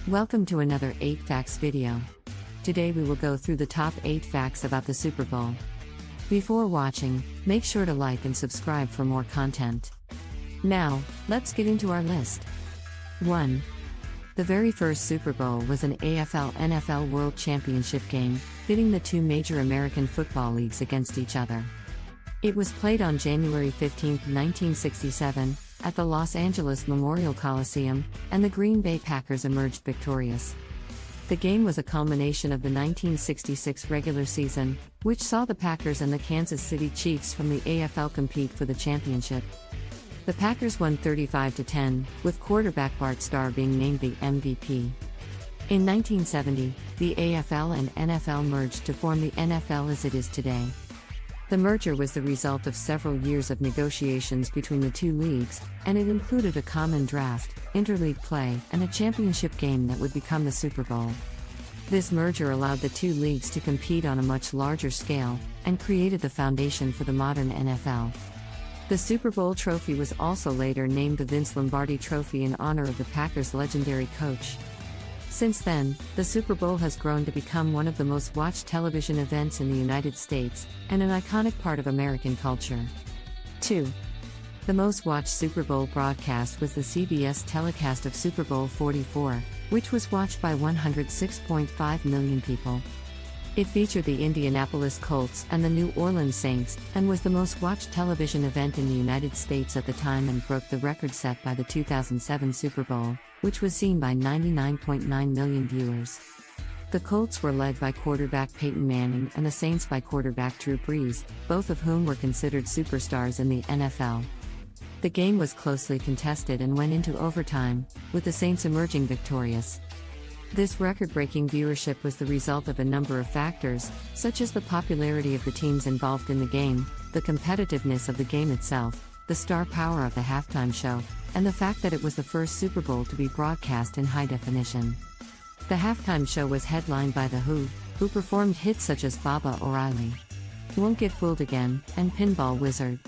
Welcome to another 8 Facts video. Today we will go through the top 8 facts about the Super Bowl. Before watching, make sure to like and subscribe for more content. Now, let's get into our list. 1. The very first Super Bowl was an AFL-NFL World Championship game, pitting the two major American football leagues against each other. It was played on January 15, 1967, at the Los Angeles Memorial Coliseum, and the Green Bay Packers emerged victorious. The game was a culmination of the 1966 regular season, which saw the Packers and the Kansas City Chiefs from the AFL compete for the championship. The Packers won 35-10, with quarterback Bart Starr being named the MVP. In 1970, the AFL and NFL merged to form the NFL as it is today. The merger was the result of several years of negotiations between the two leagues, and it included a common draft, interleague play, and a championship game that would become the Super Bowl. This merger allowed the two leagues to compete on a much larger scale, and created the foundation for the modern NFL. The Super Bowl trophy was also later named the Vince Lombardi Trophy in honor of the Packers' legendary coach. Since then, the Super Bowl has grown to become one of the most watched television events in the United States, and an iconic part of American culture. 2. The most watched Super Bowl broadcast was the CBS telecast of Super Bowl 44, which was watched by 106.5 million people. It featured the Indianapolis Colts and the New Orleans Saints, and was the most watched television event in the United States at the time and broke the record set by the 2007 Super Bowl, which was seen by 99.9 million viewers. The Colts were led by quarterback Peyton Manning and the Saints by quarterback Drew Brees, both of whom were considered superstars in the NFL. The game was closely contested and went into overtime, with the Saints emerging victorious. This record-breaking viewership was the result of a number of factors, such as the popularity of the teams involved in the game, the competitiveness of the game itself, the star power of the halftime show, and the fact that it was the first Super Bowl to be broadcast in high definition. The halftime show was headlined by The Who performed hits such as Baba O'Riley, Won't Get Fooled Again, and Pinball Wizard.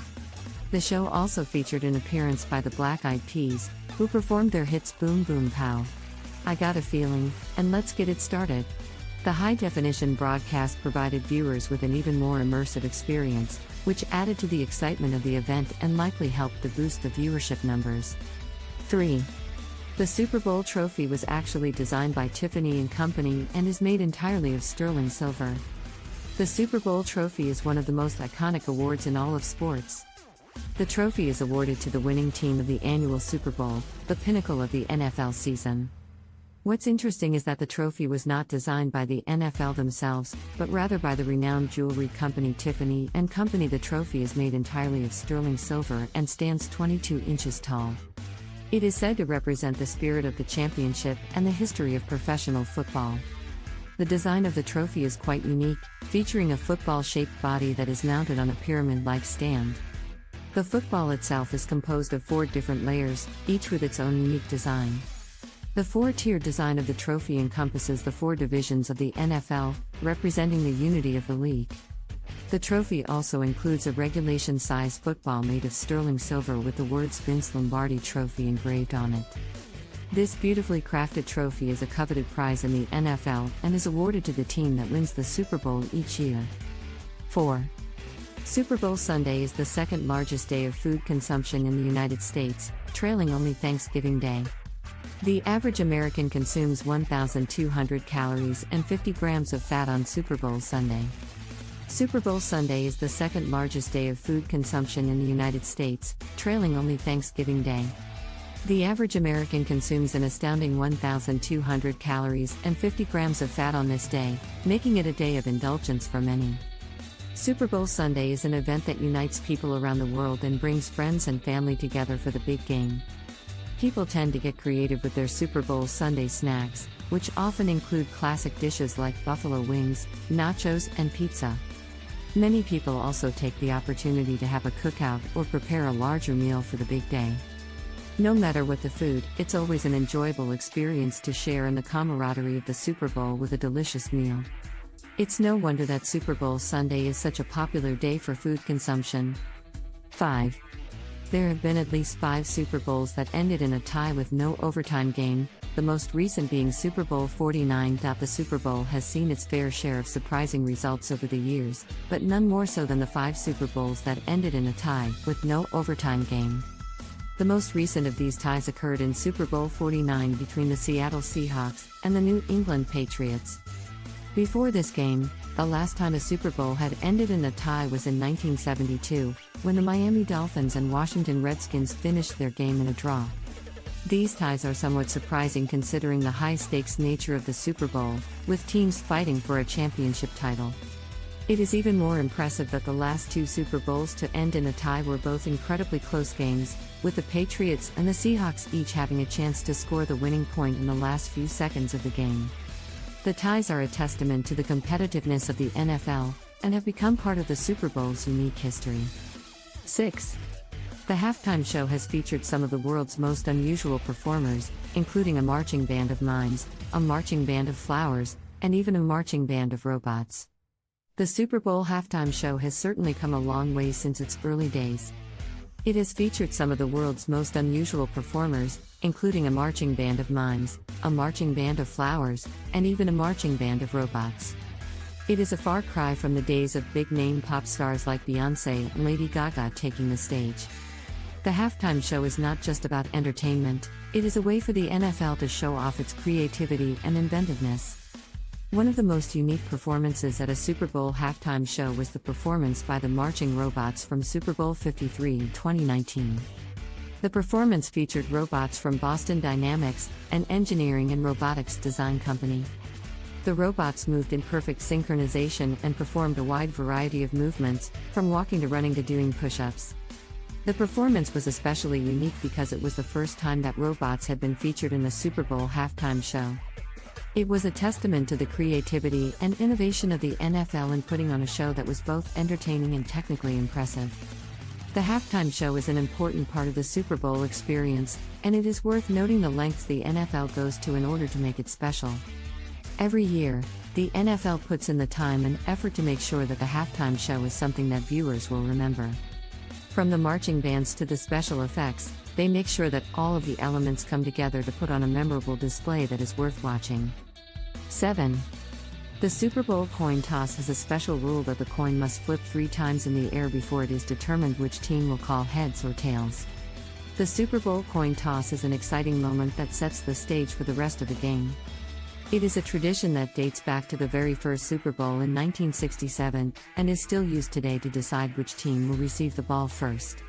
The show also featured an appearance by the Black Eyed Peas, who performed their hits Boom Boom Pow, I Got a Feeling, and Let's Get It Started. The high-definition broadcast provided viewers with an even more immersive experience, which added to the excitement of the event and likely helped to boost the viewership numbers. 3. The Super Bowl trophy was actually designed by Tiffany & Company and is made entirely of sterling silver. The Super Bowl trophy is one of the most iconic awards in all of sports. The trophy is awarded to the winning team of the annual Super Bowl, the pinnacle of the NFL season. What's interesting is that the trophy was not designed by the NFL themselves, but rather by the renowned jewelry company Tiffany & Company. The trophy is made entirely of sterling silver and stands 22 inches tall. It is said to represent the spirit of the championship and the history of professional football. The design of the trophy is quite unique, featuring a football-shaped body that is mounted on a pyramid-like stand. The football itself is composed of 4 different layers, each with its own unique design. The 4-tier design of the trophy encompasses the 4 divisions of the NFL, representing the unity of the league. The trophy also includes a regulation-size football made of sterling silver with the words Vince Lombardi Trophy engraved on it. This beautifully crafted trophy is a coveted prize in the NFL and is awarded to the team that wins the Super Bowl each year. 4. Super Bowl Sunday is the second largest day of food consumption in the United States, trailing only Thanksgiving Day. The average American consumes 1,200 calories and 50 grams of fat on Super Bowl Sunday. Super Bowl Sunday is the second largest day of food consumption in the United States, trailing only Thanksgiving Day. The average American consumes an astounding 1,200 calories and 50 grams of fat on this day, making it a day of indulgence for many. Super Bowl Sunday is an event that unites people around the world and brings friends and family together for the big game. People tend to get creative with their Super Bowl Sunday snacks, which often include classic dishes like buffalo wings, nachos, and pizza. Many people also take the opportunity to have a cookout or prepare a larger meal for the big day. No matter what the food, it's always an enjoyable experience to share in the camaraderie of the Super Bowl with a delicious meal. It's no wonder that Super Bowl Sunday is such a popular day for food consumption. 5. There have been at least 5 Super Bowls that ended in a tie with no overtime game, the most recent being Super Bowl 49. The Super Bowl has seen its fair share of surprising results over the years, but none more so than the 5 Super Bowls that ended in a tie, with no overtime game. The most recent of these ties occurred in Super Bowl 49 between the Seattle Seahawks and the New England Patriots. Before this game, the last time a Super Bowl had ended in a tie was in 1972, when the Miami Dolphins and Washington Redskins finished their game in a draw. These ties are somewhat surprising considering the high-stakes nature of the Super Bowl, with teams fighting for a championship title. It is even more impressive that the last 2 Super Bowls to end in a tie were both incredibly close games, with the Patriots and the Seahawks each having a chance to score the winning point in the last few seconds of the game. The ties are a testament to the competitiveness of the NFL, and have become part of the Super Bowl's unique history. 6. The halftime show has featured some of the world's most unusual performers, including a marching band of mimes, a marching band of flowers, and even a marching band of robots. The Super Bowl halftime show has certainly come a long way since its early days. It has featured some of the world's most unusual performers, including a marching band of mimes, a marching band of flowers, and even a marching band of robots. It is a far cry from the days of big-name pop stars like Beyoncé and Lady Gaga taking the stage. The halftime show is not just about entertainment, it is a way for the NFL to show off its creativity and inventiveness. One of the most unique performances at a Super Bowl halftime show was the performance by the Marching Robots from Super Bowl 53 in 2019. The performance featured robots from Boston Dynamics, an engineering and robotics design company. The robots moved in perfect synchronization and performed a wide variety of movements, from walking to running to doing push-ups. The performance was especially unique because it was the first time that robots had been featured in a Super Bowl halftime show. It was a testament to the creativity and innovation of the NFL in putting on a show that was both entertaining and technically impressive. The halftime show is an important part of the Super Bowl experience, and it is worth noting the lengths the NFL goes to in order to make it special. Every year, the NFL puts in the time and effort to make sure that the halftime show is something that viewers will remember. From the marching bands to the special effects, they make sure that all of the elements come together to put on a memorable display that is worth watching. 7. The Super Bowl coin toss has a special rule that the coin must flip 3 times in the air before it is determined which team will call heads or tails. The Super Bowl coin toss is an exciting moment that sets the stage for the rest of the game. It is a tradition that dates back to the very first Super Bowl in 1967, and is still used today to decide which team will receive the ball first.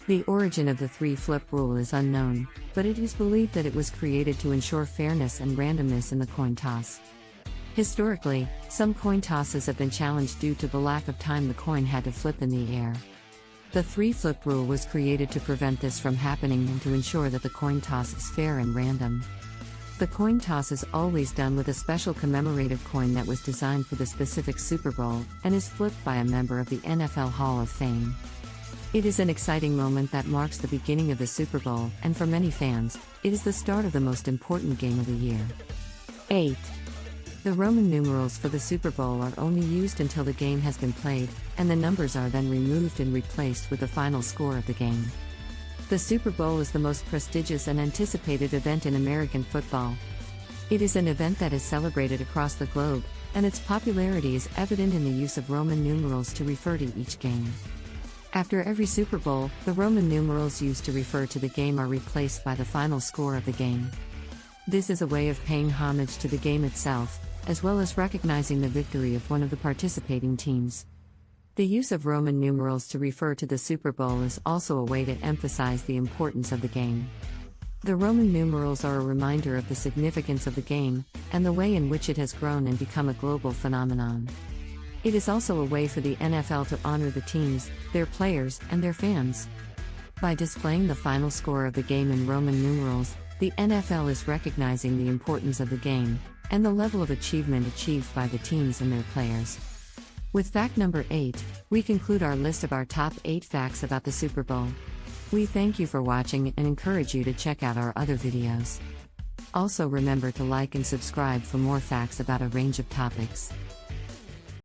The origin of the 3-flip rule is unknown, but it is believed that it was created to ensure fairness and randomness in the coin toss. Historically, some coin tosses have been challenged due to the lack of time the coin had to flip in the air. The 3-flip rule was created to prevent this from happening and to ensure that the coin toss is fair and random. The coin toss is always done with a special commemorative coin that was designed for the specific Super Bowl, and is flipped by a member of the NFL Hall of Fame. It is an exciting moment that marks the beginning of the Super Bowl, and for many fans, it is the start of the most important game of the year. 8. The Roman numerals for the Super Bowl are only used until the game has been played, and the numbers are then removed and replaced with the final score of the game. The Super Bowl is the most prestigious and anticipated event in American football. It is an event that is celebrated across the globe, and its popularity is evident in the use of Roman numerals to refer to each game. After every Super Bowl, the Roman numerals used to refer to the game are replaced by the final score of the game. This is a way of paying homage to the game itself, as well as recognizing the victory of one of the participating teams. The use of Roman numerals to refer to the Super Bowl is also a way to emphasize the importance of the game. The Roman numerals are a reminder of the significance of the game, and the way in which it has grown and become a global phenomenon. It is also a way for the NFL to honor the teams, their players, and their fans. By displaying the final score of the game in Roman numerals, the NFL is recognizing the importance of the game, and the level of achievement achieved by the teams and their players. With fact number 8, we conclude our list of our top 8 facts about the Super Bowl. We thank you for watching and encourage you to check out our other videos. Also remember to like and subscribe for more facts about a range of topics.